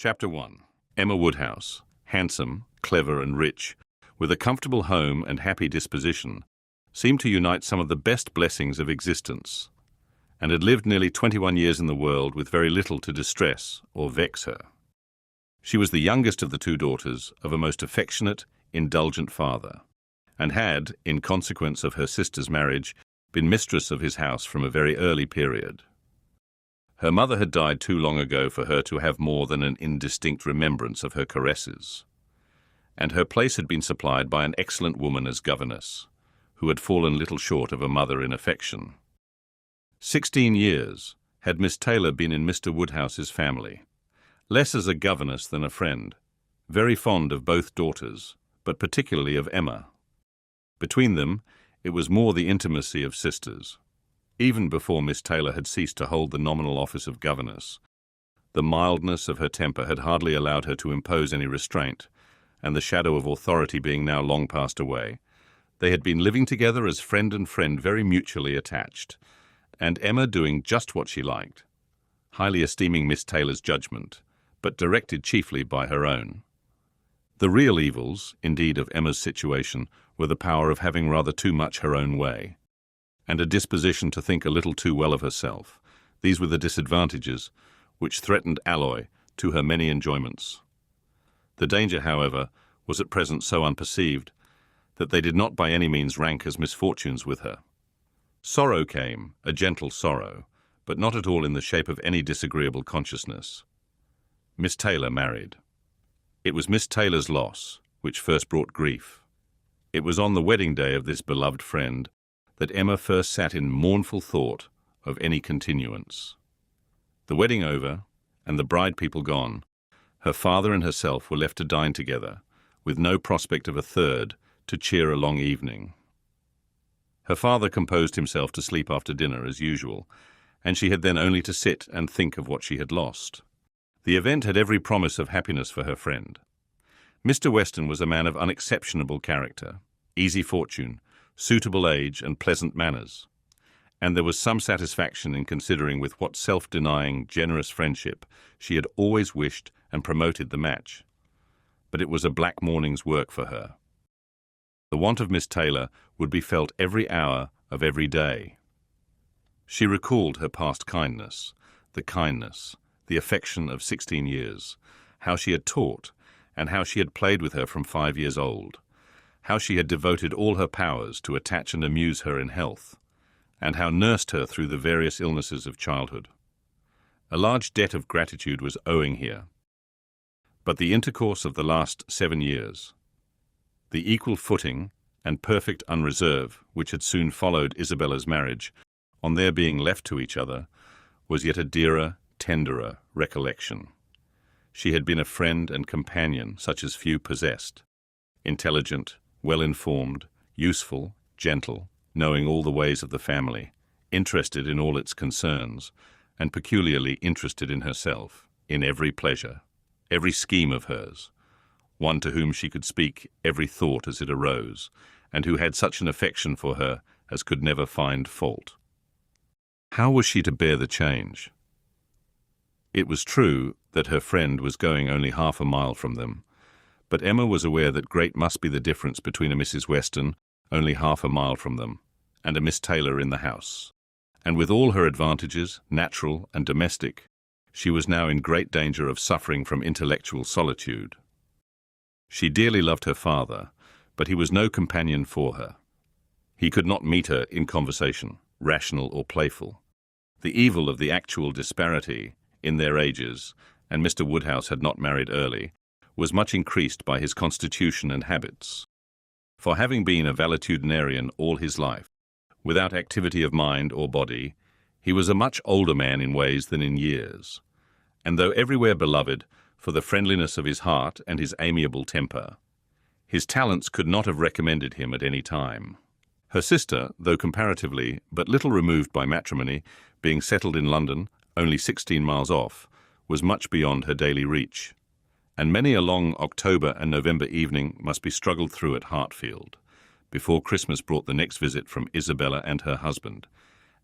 Chapter 1. Emma Woodhouse, handsome, clever and rich, with a comfortable home and happy disposition, seemed to unite some of the best blessings of existence, and had lived nearly 21 years in the world with very little to distress or vex her. She was the youngest of the two daughters of a most affectionate, indulgent father, and had, in consequence of her sister's marriage, been mistress of his house from a very early period. Her mother had died too long ago for her to have more than an indistinct remembrance of her caresses, and her place had been supplied by an excellent woman as governess, who had fallen little short of a mother in affection. 16 years had Miss Taylor been in Mr. Woodhouse's family, less as a governess than a friend, very fond of both daughters, but particularly of Emma. Between them, it was more the intimacy of sisters. Even before Miss Taylor had ceased to hold the nominal office of governess, the mildness of her temper had hardly allowed her to impose any restraint, and the shadow of authority being now long passed away, they had been living together as friend and friend, very mutually attached, and Emma doing just what she liked, highly esteeming Miss Taylor's judgment, but directed chiefly by her own. The real evils, indeed, of Emma's situation were the power of having rather too much her own way, and a disposition to think a little too well of herself. These were the disadvantages which threatened alloy to her many enjoyments. The danger, however, was at present so unperceived that they did not by any means rank as misfortunes with her. Sorrow came, a gentle sorrow, but not at all in the shape of any disagreeable consciousness. Miss Taylor married. It was Miss Taylor's loss which first brought grief. It was on the wedding day of this beloved friend that Emma first sat in mournful thought of any continuance. The wedding over, and the bride people gone, her father and herself were left to dine together, with no prospect of a third to cheer a long evening. Her father composed himself to sleep after dinner as usual, and she had then only to sit and think of what she had lost. The event had every promise of happiness for her friend. Mr. Weston was a man of unexceptionable character, easy fortune, suitable age and pleasant manners, and there was some satisfaction in considering with what self-denying, generous friendship she had always wished and promoted the match. But it was a black morning's work for her. The want of Miss Taylor would be felt every hour of every day. She recalled her past kindness, the affection of 16 years, how she had taught, and how she had played with her from 5 years old, how she had devoted all her powers to attach and amuse her in health, and how nursed her through the various illnesses of childhood. A large debt of gratitude was owing here. But the intercourse of the last 7 years, the equal footing and perfect unreserve which had soon followed Isabella's marriage, on their being left to each other, was yet a dearer, tenderer recollection. She had been a friend and companion such as few possessed, intelligent, well-informed, useful, gentle, knowing all the ways of the family, interested in all its concerns, and peculiarly interested in herself, in every pleasure, every scheme of hers, one to whom she could speak every thought as it arose, and who had such an affection for her as could never find fault. How was she to bear the change? It was true that her friend was going only half a mile from them, but Emma was aware that great must be the difference between a Mrs. Weston, only half a mile from them, and a Miss Taylor in the house. And with all her advantages, natural and domestic, she was now in great danger of suffering from intellectual solitude. She dearly loved her father, but he was no companion for her. He could not meet her in conversation, rational or playful. The evil of the actual disparity in their ages, and Mr. Woodhouse had not married early, was much increased by his constitution and habits. For having been a valetudinarian all his life, without activity of mind or body, he was a much older man in ways than in years, and though everywhere beloved for the friendliness of his heart and his amiable temper, his talents could not have recommended him at any time. Her sister, though comparatively but little removed by matrimony, being settled in London, only 16 miles off, was much beyond her daily reach, and many a long October and November evening must be struggled through at Hartfield, before Christmas brought the next visit from Isabella and her husband,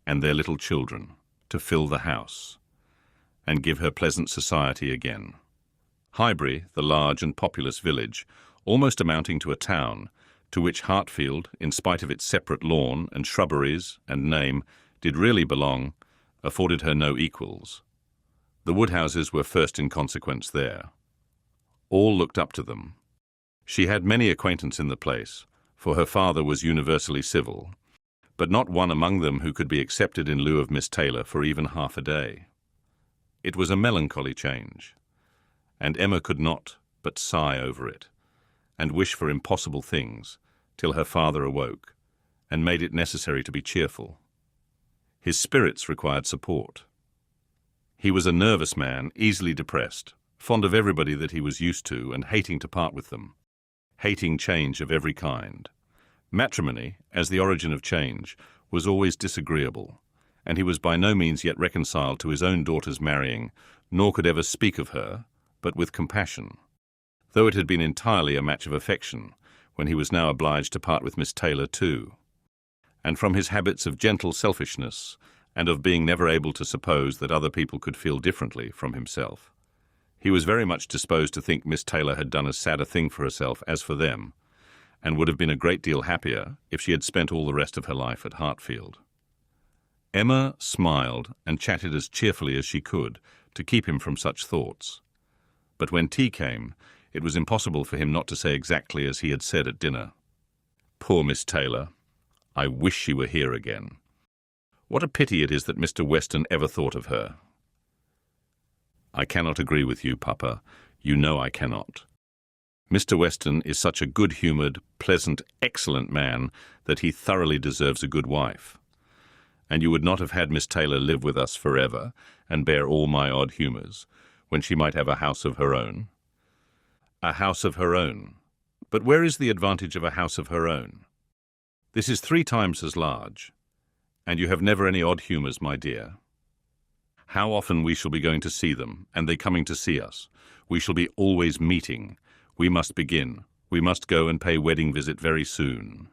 and their little children, to fill the house, and give her pleasant society again. Highbury, the large and populous village, almost amounting to a town, to which Hartfield, in spite of its separate lawn and shrubberies and name, did really belong, afforded her no equals. The Woodhouses were first in consequence there. All looked up to them. She had many acquaintance in the place, for her father was universally civil, but not one among them who could be accepted in lieu of Miss Taylor for even half a day. It was a melancholy change, and Emma could not but sigh over it, and wish for impossible things, till her father awoke, and made it necessary to be cheerful. His spirits required support. He was a nervous man, easily depressed, fond of everybody that he was used to, and hating to part with them, hating change of every kind. Matrimony, as the origin of change, was always disagreeable, and he was by no means yet reconciled to his own daughter's marrying, nor could ever speak of her, but with compassion, though it had been entirely a match of affection, when he was now obliged to part with Miss Taylor too. And from his habits of gentle selfishness, and of being never able to suppose that other people could feel differently from himself, he was very much disposed to think Miss Taylor had done as sad a thing for herself as for them, and would have been a great deal happier if she had spent all the rest of her life at Hartfield. Emma smiled and chatted as cheerfully as she could to keep him from such thoughts. But when tea came, it was impossible for him not to say exactly as he had said at dinner. Poor Miss Taylor! I wish she were here again. What a pity it is that Mr. Weston ever thought of her. I cannot agree with you, Papa. You know I cannot. Mr. Weston is such a good-humoured, pleasant, excellent man that he thoroughly deserves a good wife. And you would not have had Miss Taylor live with us forever and bear all my odd humours, when she might have a house of her own. A house of her own. But where is the advantage of a house of her own? This is 3 times as large, and you have never any odd humours, my dear. How often we shall be going to see them, and they coming to see us. We shall be always meeting. We must begin. We must go and pay wedding visit very soon.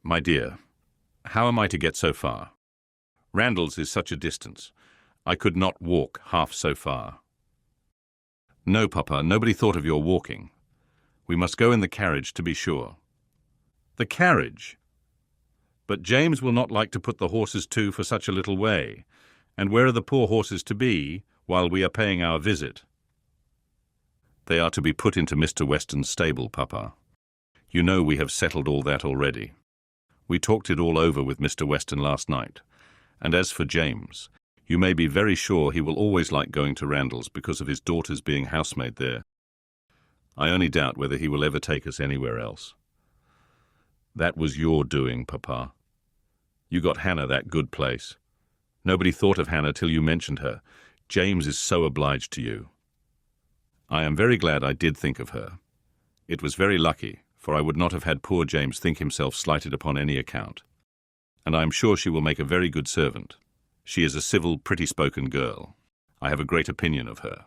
My dear, how am I to get so far? Randalls is such a distance. I could not walk half so far. No, Papa, nobody thought of your walking. We must go in the carriage, to be sure. The carriage? But James will not like to put the horses to for such a little way. And where are the poor horses to be while we are paying our visit? They are to be put into Mr. Weston's stable, Papa. You know we have settled all that already. We talked it all over with Mr. Weston last night. And as for James, you may be very sure he will always like going to Randalls because of his daughter's being housemaid there. I only doubt whether he will ever take us anywhere else. That was your doing, Papa. You got Hannah that good place. Nobody thought of Hannah till you mentioned her. James is so obliged to you. I am very glad I did think of her. It was very lucky, for I would not have had poor James think himself slighted upon any account. And I am sure she will make a very good servant. She is a civil, pretty-spoken girl. I have a great opinion of her.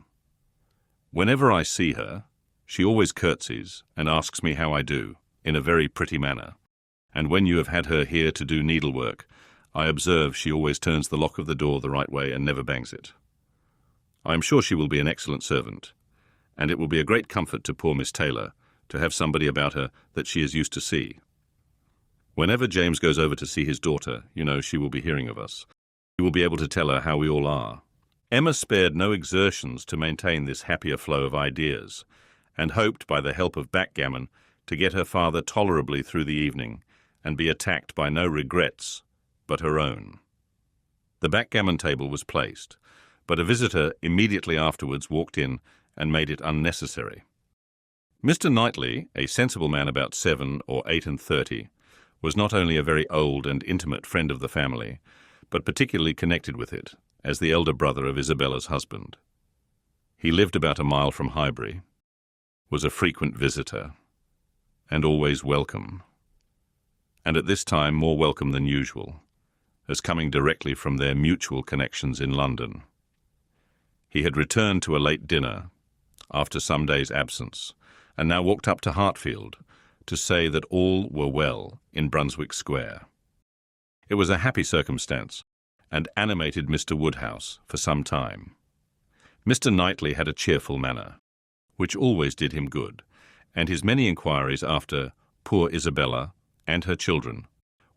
Whenever I see her, she always curtsies and asks me how I do, in a very pretty manner. And when you have had her here to do needlework, I observe she always turns the lock of the door the right way and never bangs it. I am sure she will be an excellent servant, and it will be a great comfort to poor Miss Taylor to have somebody about her that she is used to see. Whenever James goes over to see his daughter, you know she will be hearing of us. He will be able to tell her how we all are. Emma spared no exertions to maintain this happier flow of ideas, and hoped by the help of backgammon to get her father tolerably through the evening and be attacked by no regrets but her own. The backgammon table was placed, but a visitor immediately afterwards walked in and made it unnecessary. Mr. Knightley, a sensible man about 7 or 38, was not only a very old and intimate friend of the family, but particularly connected with it, as the elder brother of Isabella's husband. He lived about a mile from Highbury, was a frequent visitor, and always welcome, and at this time more welcome than usual, as coming directly from their mutual connections in London. He had returned to a late dinner, after some days' absence, and now walked up to Hartfield to say that all were well in Brunswick Square. It was a happy circumstance, and animated Mr. Woodhouse for some time. Mr. Knightley had a cheerful manner, which always did him good, and his many inquiries after poor Isabella and her children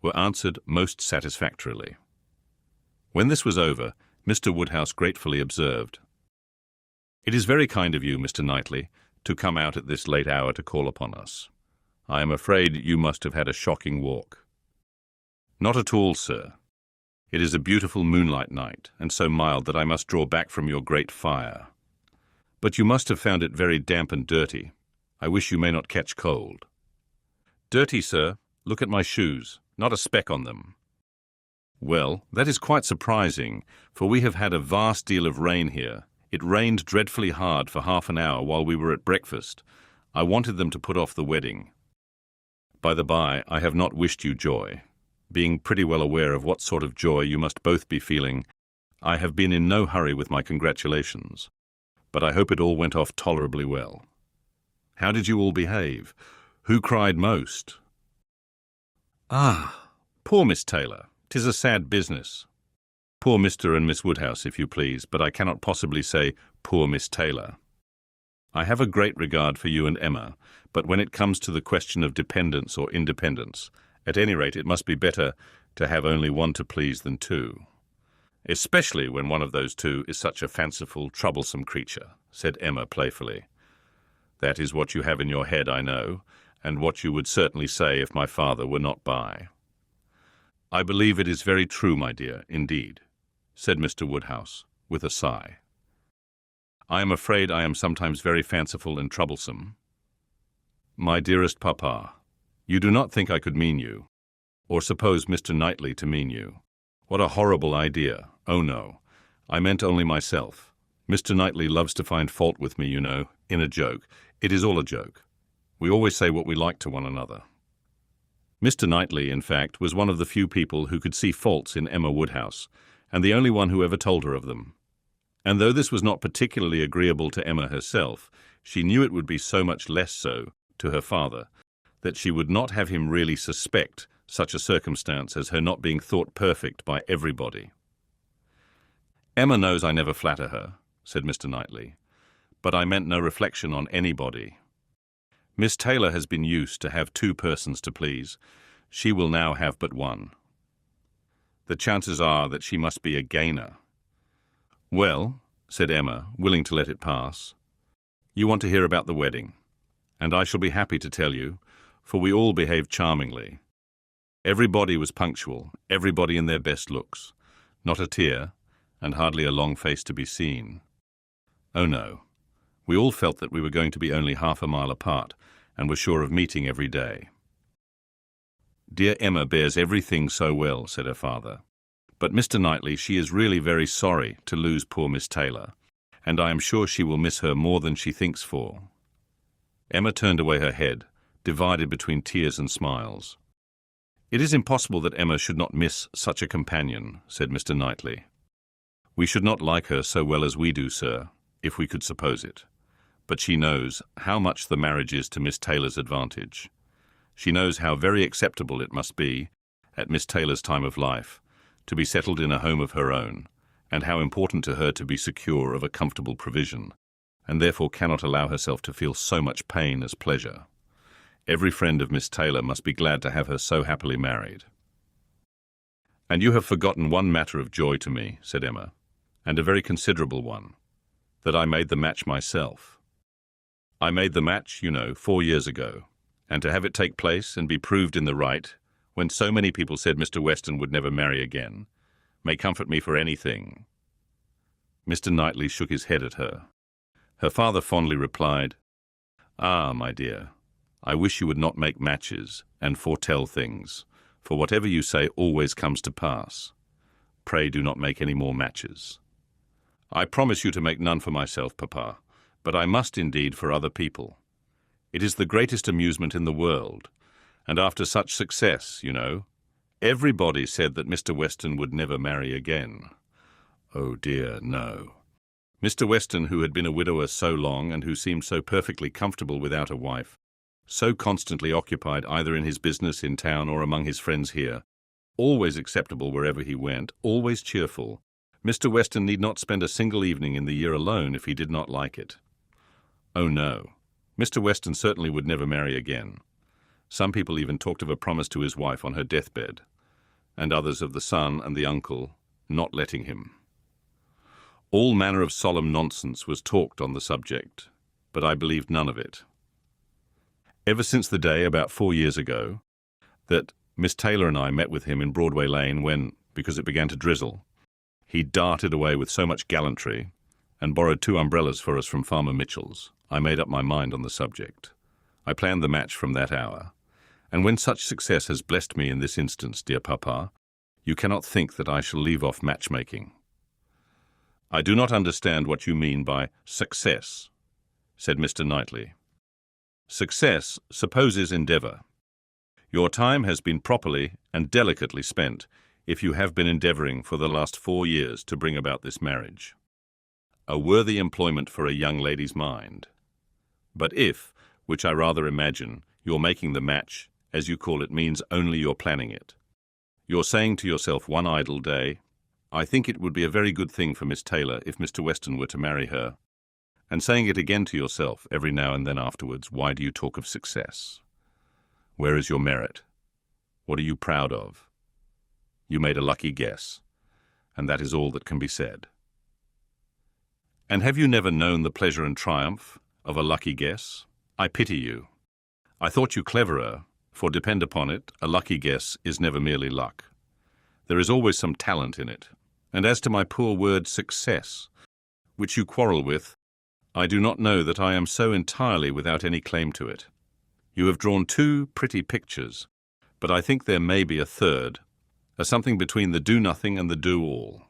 were answered most satisfactorily. When this was over, Mr. Woodhouse gratefully observed, "It is very kind of you, Mr. Knightley, to come out at this late hour to call upon us. I am afraid you must have had a shocking walk." "Not at all, sir. It is a beautiful moonlight night, and so mild that I must draw back from your great fire. But you must have found it very damp and dirty. I wish you may not catch cold." "Dirty, sir? Look at my shoes. Not a speck on them." "Well, that is quite surprising, for we have had a vast deal of rain here. It rained dreadfully hard for half an hour while we were at breakfast. I wanted them to put off the wedding. By the by, I have not wished you joy. Being pretty well aware of what sort of joy you must both be feeling, I have been in no hurry with my congratulations. But I hope it all went off tolerably well. How did you all behave? Who cried most?" "Ah, poor Miss Taylor. 'Tis a sad business. Poor Mr. and Miss Woodhouse, if you please, but I cannot possibly say poor Miss Taylor. I have a great regard for you and Emma, but when it comes to the question of dependence or independence, at any rate it must be better to have only one to please than two. Especially when one of those two is such a fanciful, troublesome creature," said Emma playfully. "That is what you have in your head, I know, and what you would certainly say if my father were not by." "I believe it is very true, my dear, indeed," said Mr. Woodhouse, with a sigh. "I am afraid I am sometimes very fanciful and troublesome." "My dearest papa, you do not think I could mean you, or suppose Mr. Knightley to mean you. What a horrible idea! Oh no, I meant only myself. Mr. Knightley loves to find fault with me, you know, in a joke. It is all a joke. We always say what we like to one another." Mr. Knightley, in fact, was one of the few people who could see faults in Emma Woodhouse, and the only one who ever told her of them. And though this was not particularly agreeable to Emma herself, she knew it would be so much less so to her father, that she would not have him really suspect such a circumstance as her not being thought perfect by everybody. "Emma knows I never flatter her," said Mr. Knightley, "but I meant no reflection on anybody. Miss Taylor has been used to have two persons to please. She will now have but one. The chances are that she must be a gainer." "Well," said Emma, willing to let it pass, "you want to hear about the wedding, and I shall be happy to tell you, for we all behaved charmingly. Everybody was punctual, everybody in their best looks, not a tear, and hardly a long face to be seen. Oh no, we all felt that we were going to be only half a mile apart, and were sure of meeting every day." "Dear Emma bears everything so well," said her father. "But, Mr. Knightley, she is really very sorry to lose poor Miss Taylor, and I am sure she will miss her more than she thinks for." Emma turned away her head, divided between tears and smiles. "It is impossible that Emma should not miss such a companion," said Mr. Knightley. "We should not like her so well as we do, sir, if we could suppose it. But she knows how much the marriage is to Miss Taylor's advantage. She knows how very acceptable it must be, at Miss Taylor's time of life, to be settled in a home of her own, and how important to her to be secure of a comfortable provision, and therefore cannot allow herself to feel so much pain as pleasure. Every friend of Miss Taylor must be glad to have her so happily married." "And you have forgotten one matter of joy to me," said Emma, "and a very considerable one, that I made the match myself. I made the match, you know, 4 years ago, and to have it take place and be proved in the right, when so many people said Mr. Weston would never marry again, may comfort me for anything." Mr. Knightley shook his head at her. Her father fondly replied, "Ah, my dear, I wish you would not make matches and foretell things, for whatever you say always comes to pass. Pray do not make any more matches." "I promise you to make none for myself, papa, but I must indeed for other people. It is the greatest amusement in the world, and after such success, you know, everybody said that Mr. Weston would never marry again. Oh dear, no. Mr. Weston, who had been a widower so long and who seemed so perfectly comfortable without a wife, so constantly occupied either in his business in town or among his friends here, always acceptable wherever he went, always cheerful. Mr. Weston need not spend a single evening in the year alone if he did not like it. Oh no. Mr. Weston certainly would never marry again. Some people even talked of a promise to his wife on her deathbed, and others of the son and the uncle not letting him. All manner of solemn nonsense was talked on the subject, but I believed none of it. Ever since the day, about 4 years ago, that Miss Taylor and I met with him in Broadway Lane when, because it began to drizzle, he darted away with so much gallantry and borrowed 2 umbrellas for us from Farmer Mitchell's, I made up my mind on the subject. I planned the match from that hour, and when such success has blessed me in this instance, dear Papa, you cannot think that I shall leave off matchmaking. I do not understand what you mean by success, said Mr. Knightley. Success supposes endeavour. Your time has been properly and delicately spent if you have been endeavouring for the last 4 years to bring about this marriage. A worthy employment for a young lady's mind. But if, which I rather imagine, you're making the match, as you call it, means only you're planning it. You're saying to yourself one idle day, I think it would be a very good thing for Miss Taylor if Mr. Weston were to marry her, and saying it again to yourself every now and then afterwards, why do you talk of success? Where is your merit? What are you proud of? You made a lucky guess, and that is all that can be said. And have you never known the pleasure and triumph of a lucky guess? I pity you. I thought you cleverer, for depend upon it, a lucky guess is never merely luck. There is always some talent in it. And as to my poor word success, which you quarrel with, I do not know that I am so entirely without any claim to it. You have drawn 2 pretty pictures, but I think there may be a third, a something between the do-nothing and the do-all.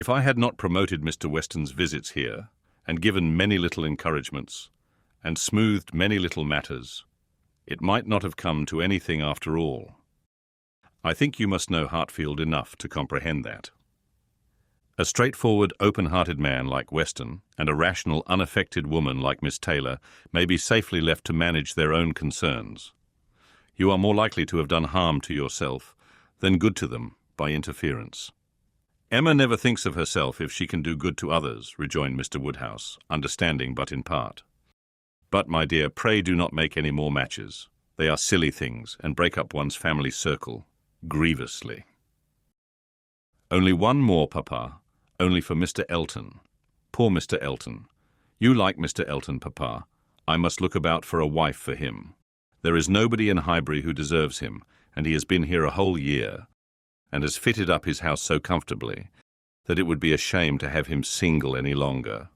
If I had not promoted Mr. Weston's visits here, and given many little encouragements, and smoothed many little matters, it might not have come to anything after all. I think you must know Hartfield enough to comprehend that. A straightforward, open-hearted man like Weston and a rational, unaffected woman like Miss Taylor may be safely left to manage their own concerns. You are more likely to have done harm to yourself than good to them by interference. Emma never thinks of herself if she can do good to others, rejoined Mr. Woodhouse, understanding but in part. But, my dear, pray do not make any more matches. They are silly things and break up one's family circle grievously. Only one more, Papa, only for Mr. Elton. Poor Mr. Elton. You like Mr. Elton, Papa. I must look about for a wife for him. There is nobody in Highbury who deserves him, and he has been here a whole year, and has fitted up his house so comfortably that it would be a shame to have him single any longer.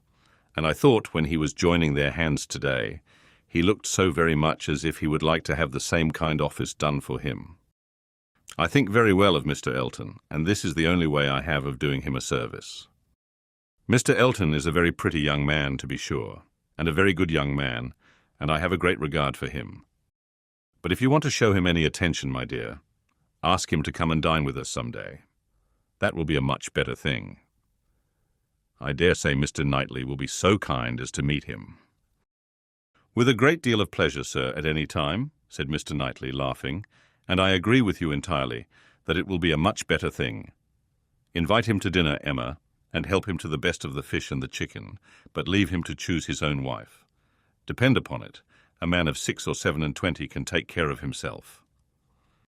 And I thought when he was joining their hands today, he looked so very much as if he would like to have the same kind office done for him. I think very well of Mr. Elton, and this is the only way I have of doing him a service. Mr. Elton is a very pretty young man, to be sure, and a very good young man, and I have a great regard for him. But if you want to show him any attention, my dear, ask him to come and dine with us some day. That will be a much better thing. I dare say Mr. Knightley will be so kind as to meet him. With a great deal of pleasure, sir, at any time, said Mr. Knightley, laughing, and I agree with you entirely that it will be a much better thing. Invite him to dinner, Emma, and help him to the best of the fish and the chicken, but leave him to choose his own wife. Depend upon it, a man of 6 or 7 and 20 can take care of himself.